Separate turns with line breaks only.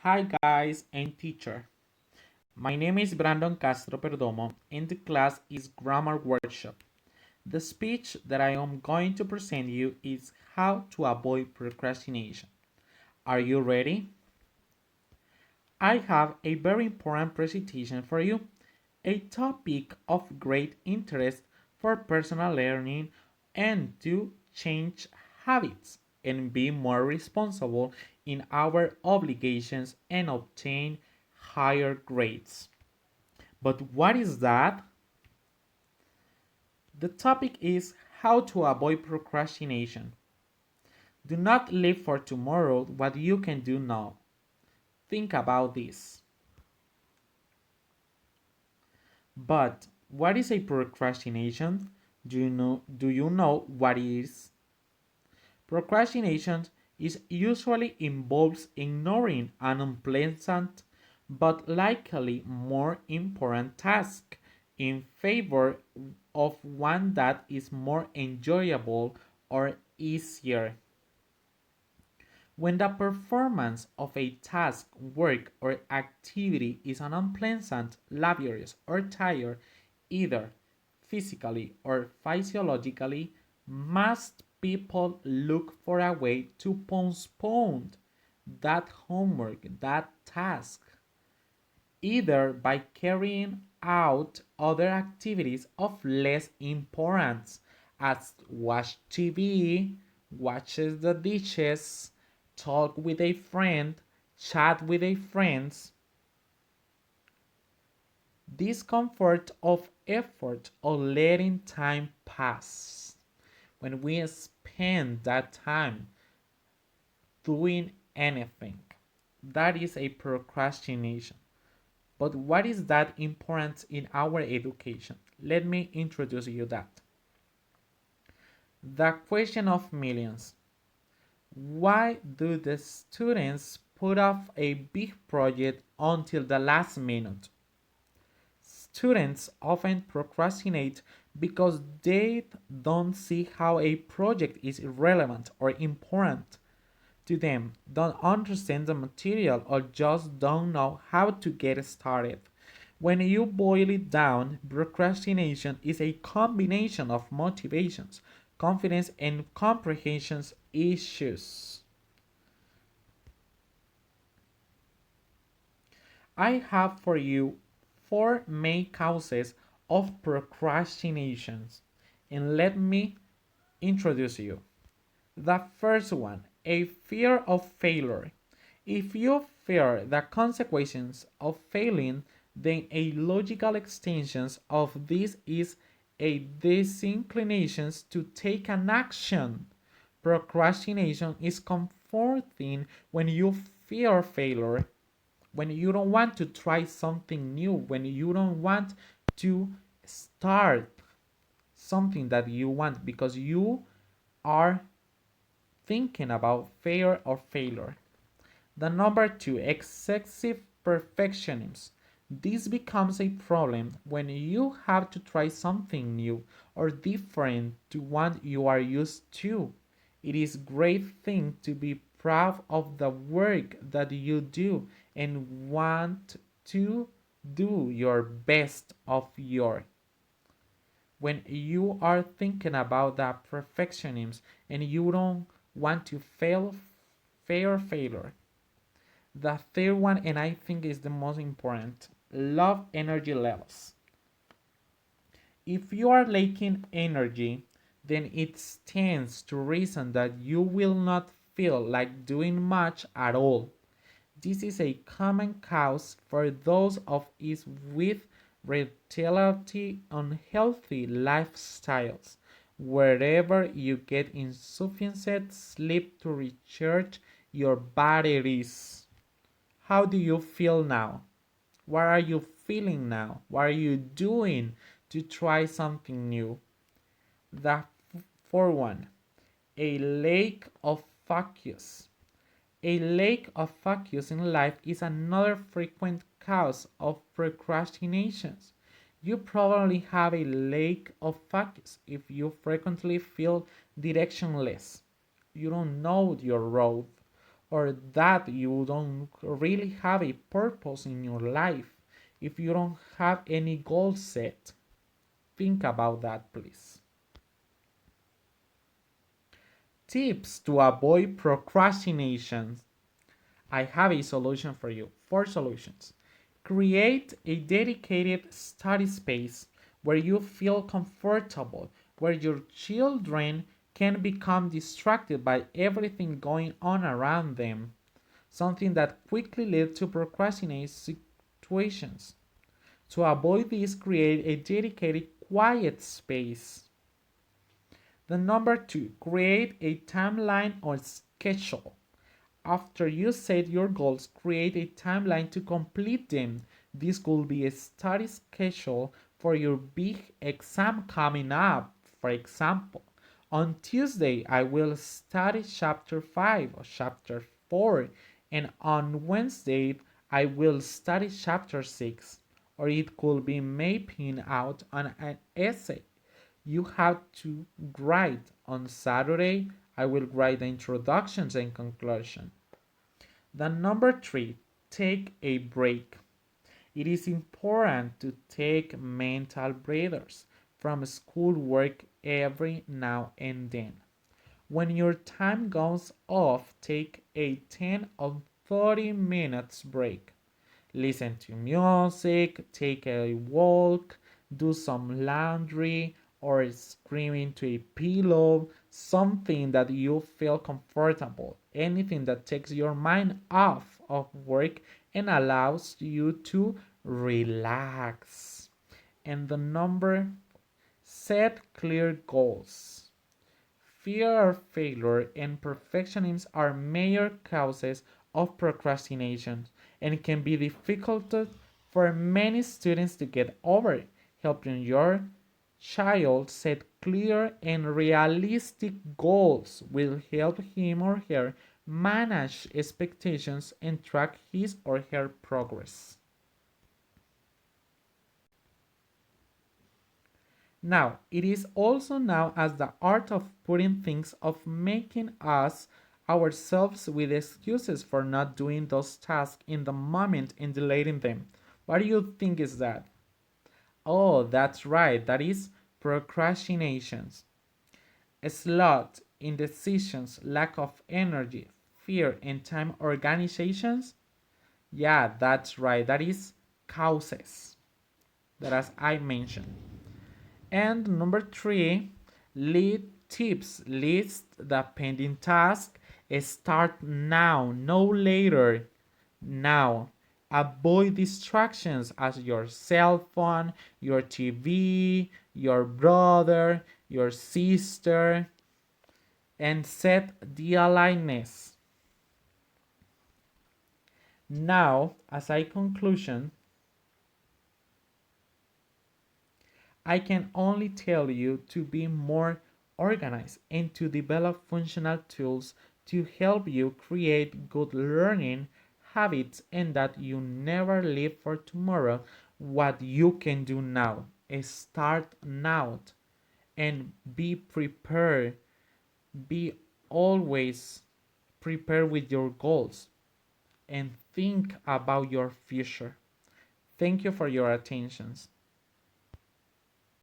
Hi guys and teacher. My name is Brandon Castro Perdomo and the class is Grammar Workshop. The speech that I am going to present you is how to avoid procrastination. Are you ready? I have a very important presentation for you, a topic of great interest for personal learning and to change habits and be more responsible in our obligations and obtain higher grades. But what is that? The topic is how to avoid procrastination. Do not leave for tomorrow what you can do now. Think about this. But what is a procrastination? Do you know what it is? Procrastination is usually involves ignoring an unpleasant but likely more important task in favor of one that is more enjoyable or easier. When the performance of a task, work, or activity is an unpleasant, laborious, or tired, either physically or physiologically, most people look for a way to postpone that homework, that task, either by carrying out other activities of less importance, as watch TV, watches the dishes, talk with a friend, chat with a friends. Discomfort of effort or letting time pass. When we spend that time doing anything, that is a procrastination. But what is that important in our education? Let me introduce you that. The question of millions. Why do the students put off a big project until the last minute? Students often procrastinate because they don't see how a project is irrelevant or important to them, don't understand the material, or just don't know how to get started. When you boil it down, procrastination is a combination of motivations, confidence, and comprehension issues. I have for you four main causes of procrastinations, and let me introduce you. The first one, a fear of failure. If you fear the consequences of failing, then a logical extension of this is a disinclination to take an action. Procrastination is comforting when you fear failure, when you don't want to try something new, when you don't want to start something that you want because you are thinking about fear or failure. The number two, excessive perfectionism. This becomes a problem when you have to try something new or different to what you are used to. It is a great thing to be proud of the work that you do and want to do your best of your. When you are thinking about that perfectionism and you don't want to failure. The third one, and I think is the most important, love energy levels. If you are lacking energy, then it stands to reason that you will not feel like doing much at all. This is a common cause for those of us with relatively unhealthy lifestyles, wherever you get insufficient sleep to recharge your batteries. How do you feel now? What are you feeling now? What are you doing to try something new? The fourth one, a lack of focus. A lack of focus in life is another frequent cause of procrastinations. You probably have a lack of focus if you frequently feel directionless. You don't know your road, or that you don't really have a purpose in your life, if you don't have any goal set. Think about that, please. Tips to avoid procrastination. I have a solution for you. 4 solutions. Create a dedicated study space where you feel comfortable, where your children can become distracted by everything going on around them, something that quickly leads to procrastinate situations. To avoid this, create a dedicated quiet space. The number 2, create a timeline or schedule. After you set your goals, create a timeline to complete them. This could be a study schedule for your big exam coming up. For example, on Tuesday, I will study chapter 5 or chapter 4, and on Wednesday, I will study chapter 6. Or it could be mapping out an essay you have to write. On Saturday, I will write the introductions and conclusion. The number 3, take a break. It is important to take mental breathers from schoolwork every now and then. When your time goes off, take a 10 or 30 minutes break. Listen to music, take a walk, do some laundry, or scream into a pillow, something that you feel comfortable, anything that takes your mind off of work and allows you to relax. And the number, set clear goals. Fear of failure and perfectionism are major causes of procrastination and can be difficult for many students to get over. Helping your child set clear and realistic goals will help him or her manage expectations and track his or her progress. Now, it is also known as the art of putting things of making us ourselves with excuses for not doing those tasks in the moment and delaying them. What do you think is that? Oh, that's right. That is procrastinations. Slot, indecisions, lack of energy, fear, and time organizations. Yeah, that's right. That is causes. That as I mentioned. And number 3, lead tips. List the pending task. Start now, no later. Now. Avoid distractions as your cell phone, your TV, your brother, your sister, and set the aligness. Now, as a conclusion, I can only tell you to be more organized and to develop functional tools to help you create good learning habits and that you never leave for tomorrow what you can do now. Start now and be prepared. Be always prepared with your goals and think about your future. Thank you for your attentions.